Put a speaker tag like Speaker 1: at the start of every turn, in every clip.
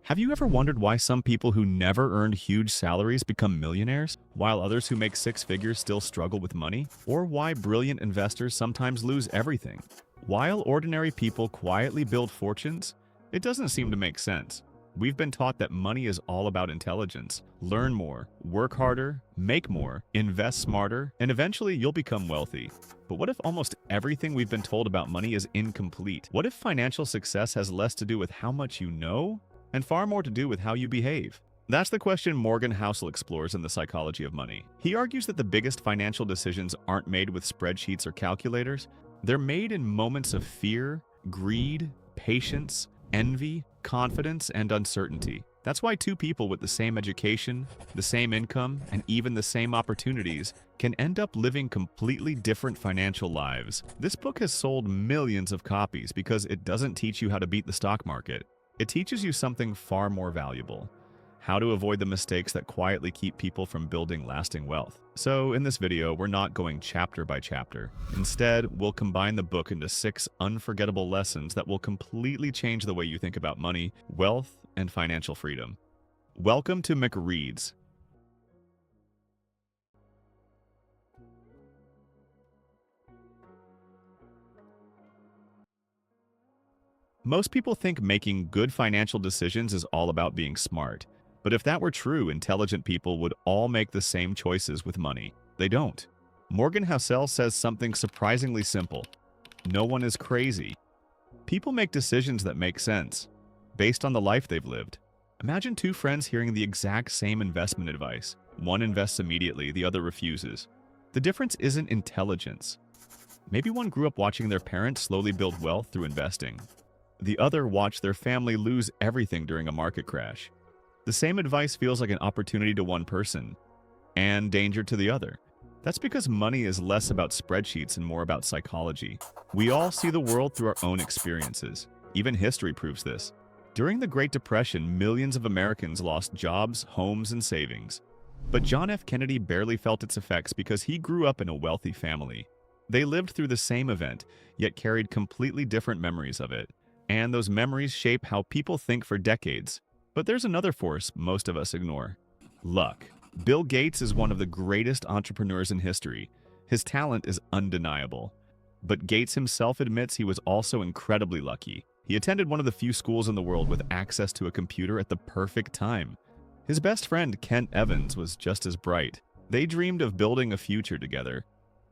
Speaker 1: Have you ever wondered why some people who never earned huge salaries become millionaires, while others who make six figures still struggle with money? Or why brilliant investors sometimes lose everything? While ordinary people quietly build fortunes, it doesn't seem to make sense. We've been taught that money is all about intelligence. Learn more, work harder, make more, invest smarter, and eventually you'll become wealthy. But what if almost everything we've been told about money is incomplete? What if financial success has less to do with how much you know and far more to do with how you behave? That's the question Morgan Housel explores in The Psychology of Money. He argues that the biggest financial decisions aren't made with spreadsheets or calculators. They're made in moments of fear, greed, patience, envy, confidence, and uncertainty. That's why two people with the same education, the same income, and even the same opportunities can end up living completely different financial lives. This book has sold millions of copies because it doesn't teach you how to beat the stock market. It teaches you something far more valuable: how to avoid the mistakes that quietly keep people from building lasting wealth. So in this video, we're not going chapter by chapter. Instead, we'll combine the book into 6 unforgettable lessons that will completely change the way you think about money, wealth, and financial freedom. Welcome to McReads. Most people think making good financial decisions is all about being smart. But if that were true, intelligent people would all make the same choices with money. They don't. Morgan Housel says something surprisingly simple: no one is crazy. People make decisions that make sense, based on the life they've lived. Imagine two friends hearing the exact same investment advice. One invests immediately, the other refuses. The difference isn't intelligence. Maybe one grew up watching their parents slowly build wealth through investing. The other watched their family lose everything during a market crash. The same advice feels like an opportunity to one person and danger to the other. That's because money is less about spreadsheets and more about psychology. We all see the world through our own experiences. Even history proves this. During the Great Depression, millions of Americans lost jobs, homes, and savings. But John F. Kennedy barely felt its effects because he grew up in a wealthy family. They lived through the same event, yet carried completely different memories of it. And those memories shape how people think for decades. But there's another force most of us ignore: luck. Bill Gates is one of the greatest entrepreneurs in history. His talent is undeniable. But Gates himself admits he was also incredibly lucky. He attended one of the few schools in the world with access to a computer at the perfect time. His best friend, Kent Evans, was just as bright. They dreamed of building a future together.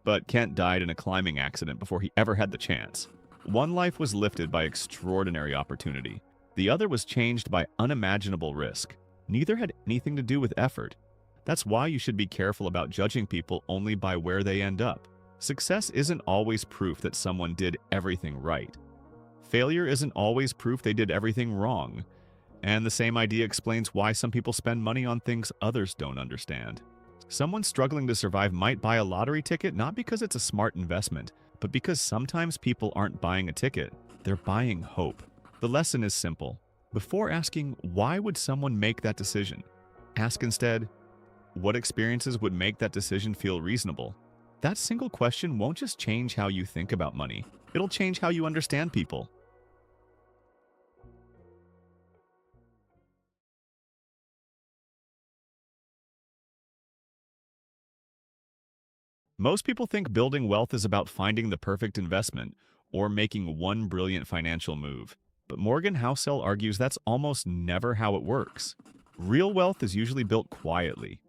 Speaker 1: But Kent died in a climbing accident before he ever had the chance. One life was lifted by extraordinary opportunity. The other was changed by unimaginable risk. Neither had anything to do with effort. That's why you should be careful about judging people only by where they end up. Success isn't always proof that someone did everything right. Failure isn't always proof they did everything wrong. And the same idea explains why some people spend money on things others don't understand. Someone struggling to survive might buy a lottery ticket not because it's a smart investment, but because sometimes people aren't buying a ticket, they're buying hope. The lesson is simple. Before asking, why would someone make that decision? Ask instead, what experiences would make that decision feel reasonable? That single question won't just change how you think about money. It'll change how you understand people. Most people think building wealth is about finding the perfect investment or making one brilliant financial move. But Morgan Housel argues that's almost never how it works. Real wealth is usually built quietly.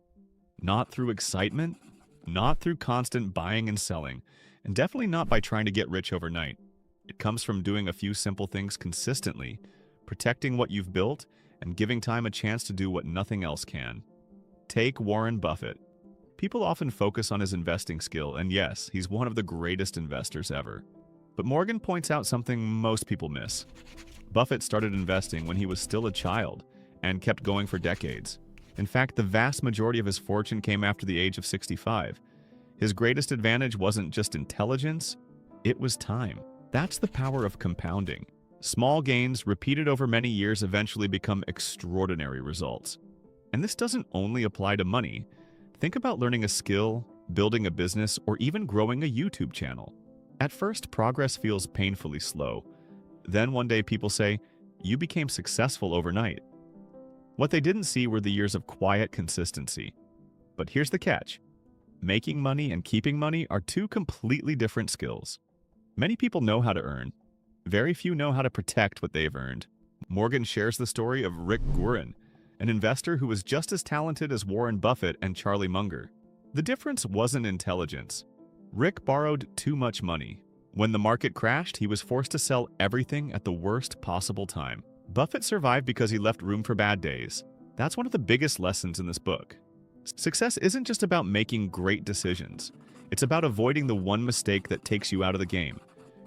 Speaker 1: Not through excitement, not through constant buying and selling, and definitely not by trying to get rich overnight. It comes from doing a few simple things consistently, protecting what you've built, and giving time a chance to do what nothing else can. Take Warren Buffett. People often focus on his investing skill, and yes, he's one of the greatest investors ever. But Morgan points out something most people miss. Buffett started investing when he was still a child and kept going for decades. In fact, the vast majority of his fortune came after the age of 65. His greatest advantage wasn't just intelligence, it was time. That's the power of compounding. Small gains repeated over many years eventually become extraordinary results. And this doesn't only apply to money. Think about learning a skill, building a business, or even growing a YouTube channel. At first, progress feels painfully slow. Then one day people say, you became successful overnight. What they didn't see were the years of quiet consistency. But here's the catch. Making money and keeping money are two completely different skills. Many people know how to earn. Very few know how to protect what they've earned. Morgan shares the story of Rick Guerin, an investor who was just as talented as Warren Buffett and Charlie Munger. The difference wasn't intelligence. Rick borrowed too much money. When the market crashed, he was forced to sell everything at the worst possible time. Buffett survived because he left room for bad days. That's one of the biggest lessons in this book. Success isn't just about making great decisions. It's about avoiding the one mistake that takes you out of the game.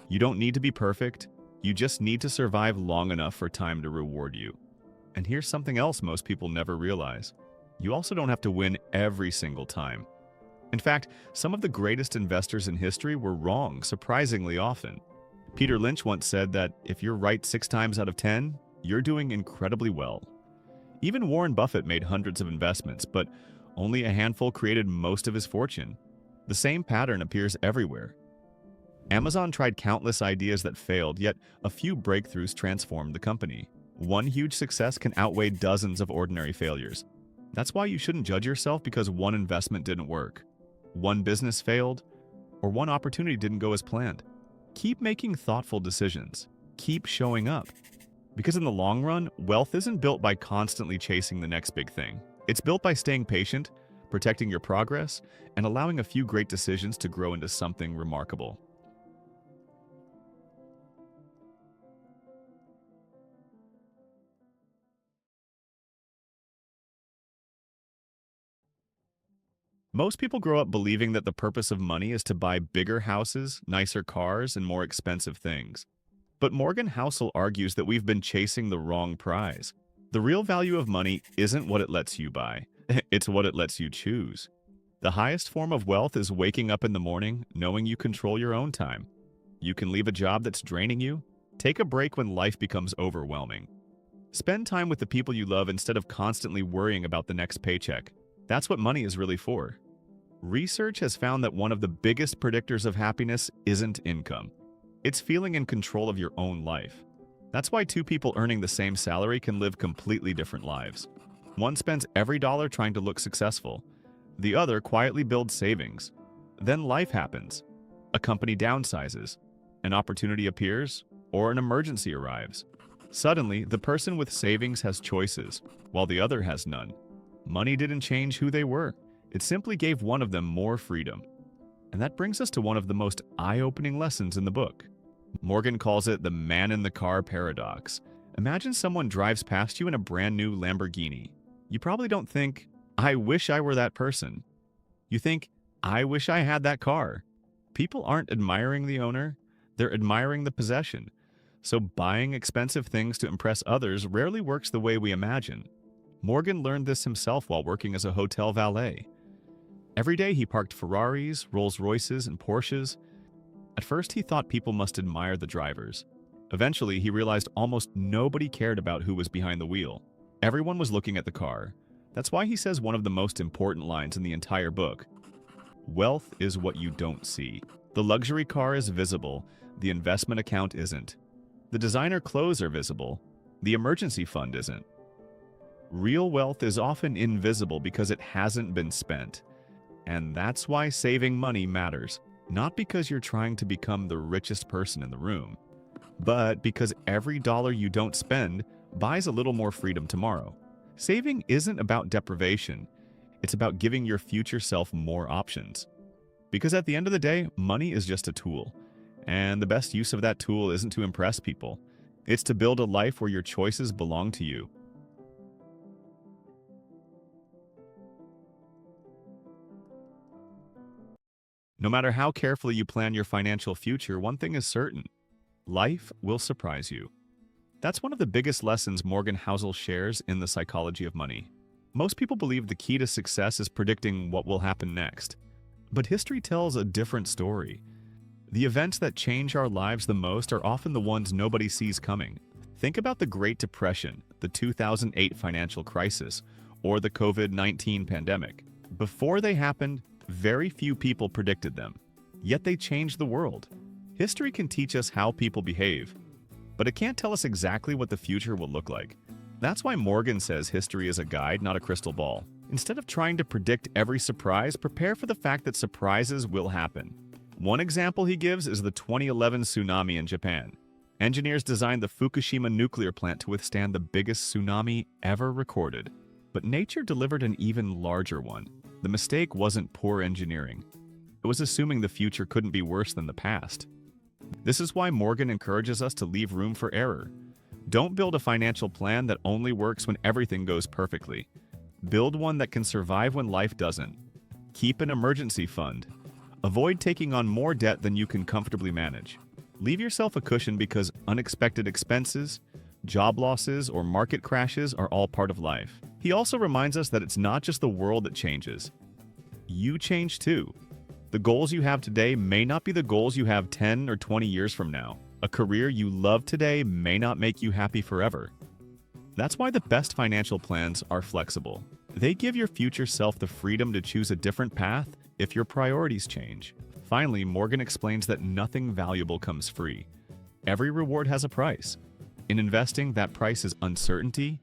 Speaker 1: You don't need to be perfect. You just need to survive long enough for time to reward you. And here's something else most people never realize. You also don't have to win every single time. In fact, some of the greatest investors in history were wrong surprisingly often. Peter Lynch once said that if you're right 6 times out of 10, you're doing incredibly well. Even Warren Buffett made hundreds of investments, but only a handful created most of his fortune. The same pattern appears everywhere. Amazon tried countless ideas that failed, yet a few breakthroughs transformed the company. One huge success can outweigh dozens of ordinary failures. That's why you shouldn't judge yourself because one investment didn't work, one business failed, or one opportunity didn't go as planned. Keep making thoughtful decisions. Keep showing up. Because in the long run, wealth isn't built by constantly chasing the next big thing. It's built by staying patient, protecting your progress, and allowing a few great decisions to grow into something remarkable. Most people grow up believing that the purpose of money is to buy bigger houses, nicer cars, and more expensive things. But Morgan Housel argues that we've been chasing the wrong prize. The real value of money isn't what it lets you buy, it's what it lets you choose. The highest form of wealth is waking up in the morning knowing you control your own time. You can leave a job that's draining you, take a break when life becomes overwhelming. Spend time with the people you love instead of constantly worrying about the next paycheck. That's what money is really for. Research has found that one of the biggest predictors of happiness isn't income. It's feeling in control of your own life. That's why two people earning the same salary can live completely different lives. One spends every dollar trying to look successful. The other quietly builds savings. Then life happens. A company downsizes. An opportunity appears, or an emergency arrives. Suddenly, the person with savings has choices, while the other has none. Money didn't change who they were. It simply gave one of them more freedom. And that brings us to one of the most eye-opening lessons in the book. Morgan calls it the man-in-the-car paradox. Imagine someone drives past you in a brand new Lamborghini. You probably don't think, I wish I were that person. You think, I wish I had that car. People aren't admiring the owner, they're admiring the possession. So buying expensive things to impress others rarely works the way we imagine. Morgan learned this himself while working as a hotel valet. Every day he parked Ferraris, Rolls-Royces, and Porsches. At first he thought people must admire the drivers. Eventually he realized almost nobody cared about who was behind the wheel. Everyone was looking at the car. That's why he says one of the most important lines in the entire book. Wealth is what you don't see. The luxury car is visible, the investment account isn't. The designer clothes are visible, the emergency fund isn't. Real wealth is often invisible because it hasn't been spent. And that's why saving money matters. Not because you're trying to become the richest person in the room, but because every dollar you don't spend buys a little more freedom tomorrow. Saving isn't about deprivation. It's about giving your future self more options. Because at the end of the day, money is just a tool. And the best use of that tool isn't to impress people. It's to build a life where your choices belong to you. No matter how carefully you plan your financial future, one thing is certain. Life will surprise you. That's one of the biggest lessons Morgan Housel shares in The Psychology of Money. Most people believe the key to success is predicting what will happen next. But history tells a different story. The events that change our lives the most are often the ones nobody sees coming. Think about the Great Depression, the 2008 financial crisis, or the COVID-19 pandemic. Before they happened, very few people predicted them, yet they changed the world. History can teach us how people behave, but it can't tell us exactly what the future will look like. That's why Morgan says history is a guide, not a crystal ball. Instead of trying to predict every surprise, prepare for the fact that surprises will happen. One example he gives is the 2011 tsunami in Japan. Engineers designed the Fukushima nuclear plant to withstand the biggest tsunami ever recorded. But nature delivered an even larger one. The mistake wasn't poor engineering. It was assuming the future couldn't be worse than the past. This is why Morgan encourages us to leave room for error. Don't build a financial plan that only works when everything goes perfectly. Build one that can survive when life doesn't. Keep an emergency fund. Avoid taking on more debt than you can comfortably manage. Leave yourself a cushion because unexpected expenses, job losses, or market crashes are all part of life. He also reminds us that it's not just the world that changes. You change too. The goals you have today may not be the goals you have 10 or 20 years from now. A career you love today may not make you happy forever. That's why the best financial plans are flexible. They give your future self the freedom to choose a different path if your priorities change. Finally, Morgan explains that nothing valuable comes free. Every reward has a price. In investing, that price is uncertainty,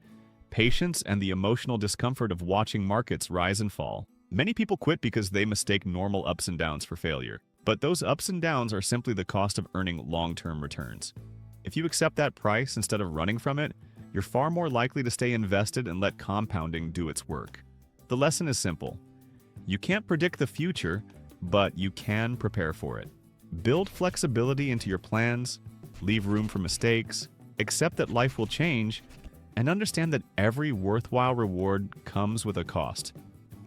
Speaker 1: patience, and the emotional discomfort of watching markets rise and fall. Many people quit because they mistake normal ups and downs for failure. But those ups and downs are simply the cost of earning long-term returns. If you accept that price instead of running from it, you're far more likely to stay invested and let compounding do its work. The lesson is simple. You can't predict the future, but you can prepare for it. Build flexibility into your plans, leave room for mistakes, accept that life will change, and understand that every worthwhile reward comes with a cost.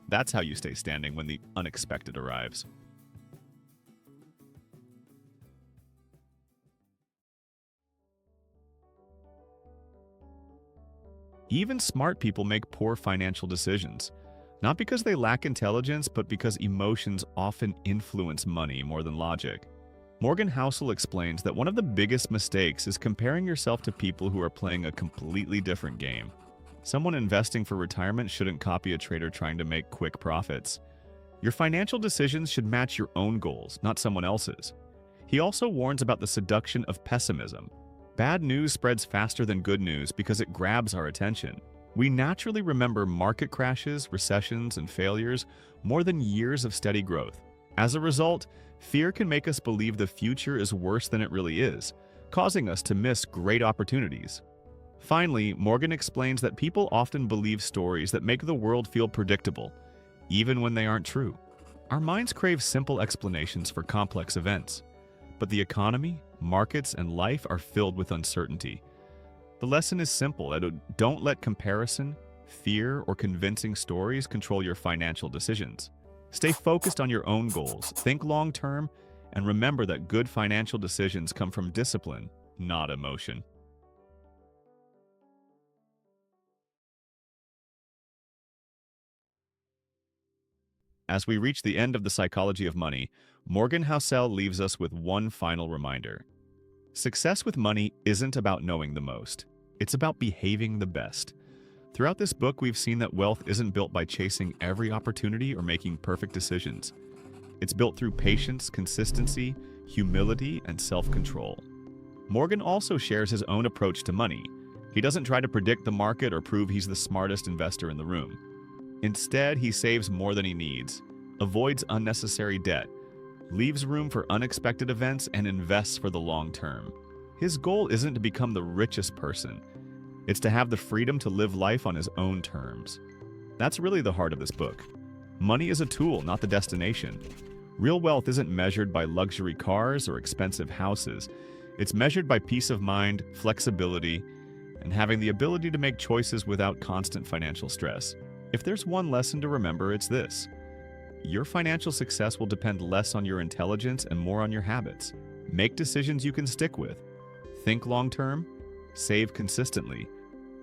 Speaker 1: That's how you stay standing when the unexpected arrives. Even smart people make poor financial decisions, not because they lack intelligence, but because emotions often influence money more than logic. Morgan Housel explains that one of the biggest mistakes is comparing yourself to people who are playing a completely different game. Someone investing for retirement shouldn't copy a trader trying to make quick profits. Your financial decisions should match your own goals, not someone else's. He also warns about the seduction of pessimism. Bad news spreads faster than good news because it grabs our attention. We naturally remember market crashes, recessions, and failures more than years of steady growth. As a result, fear can make us believe the future is worse than it really is, causing us to miss great opportunities. Finally, Morgan explains that people often believe stories that make the world feel predictable, even when they aren't true. Our minds crave simple explanations for complex events, but the economy, markets, and life are filled with uncertainty. The lesson is simple: don't let comparison, fear, or convincing stories control your financial decisions. Stay focused on your own goals, think long-term, and remember that good financial decisions come from discipline, not emotion. As we reach the end of The Psychology of Money, Morgan Housel leaves us with one final reminder. Success with money isn't about knowing the most. It's about behaving the best. Throughout this book, we've seen that wealth isn't built by chasing every opportunity or making perfect decisions. It's built through patience, consistency, humility, and self-control. Morgan also shares his own approach to money. He doesn't try to predict the market or prove he's the smartest investor in the room. Instead, he saves more than he needs, avoids unnecessary debt, leaves room for unexpected events, and invests for the long term. His goal isn't to become the richest person. It's to have the freedom to live life on his own terms. That's really the heart of this book. Money is a tool, not the destination. Real wealth isn't measured by luxury cars or expensive houses. It's measured by peace of mind, flexibility, and having the ability to make choices without constant financial stress. If there's one lesson to remember, it's this: your financial success will depend less on your intelligence and more on your habits. Make decisions you can stick with. Think long-term, save consistently,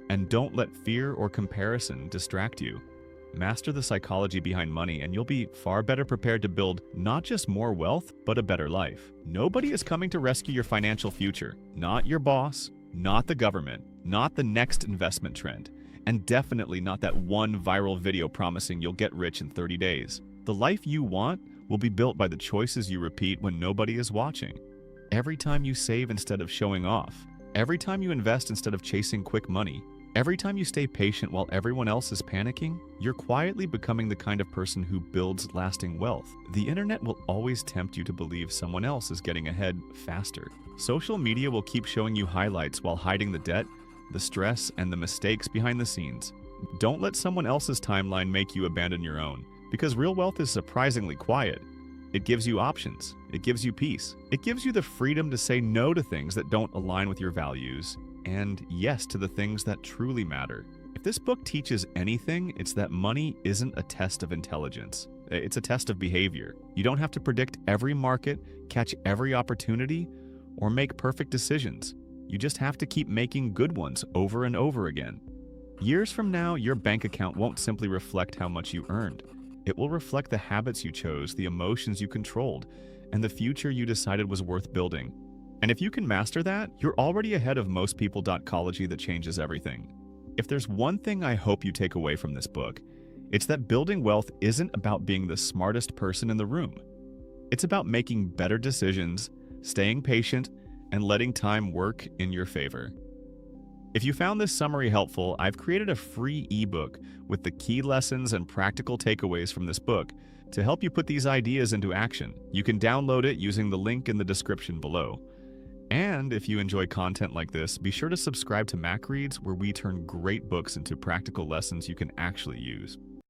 Speaker 1: and don't let fear or comparison distract you. Master the psychology behind money, and you'll be far better prepared to build not just more wealth, but a better life. Nobody is coming to rescue your financial future. Not your boss, not the government, not the next investment trend, and definitely not that one viral video promising you'll get rich in 30 days. The life you want will be built by the choices you repeat when nobody is watching. Every time you save instead of showing off, every time you invest instead of chasing quick money, Every time you stay patient while everyone else is panicking, you're quietly becoming the kind of person who builds lasting wealth. The internet will always tempt you to believe someone else is getting ahead faster. Social media will keep showing you highlights while hiding the debt, the stress, and the mistakes behind the scenes. Don't let someone else's timeline make you abandon your own, because real wealth is surprisingly quiet. It gives you options. It gives you peace. It gives you the freedom to say no to things that don't align with your values and yes to the things that truly matter. If this book teaches anything, it's that money isn't a test of intelligence. It's a test of behavior. You don't have to predict every market, catch every opportunity, or make perfect decisions. You just have to keep making good ones over and over again. Years from now, your bank account won't simply reflect how much you earned. It will reflect the habits you chose, the emotions you controlled, and the future you decided was worth building. And if you can master that, you're already ahead of most people. Ecology that changes everything. If there's one thing I hope you take away from this book, it's that building wealth isn't about being the smartest person in the room. It's about making better decisions, staying patient, and letting time work in your favor. If you found this summary helpful, I've created a free ebook with the key lessons and practical takeaways from this book to help you put these ideas into action. You can download it using the link in the description below. And if you enjoy content like this, be sure to subscribe to MacReads, where we turn great books into practical lessons you can actually use.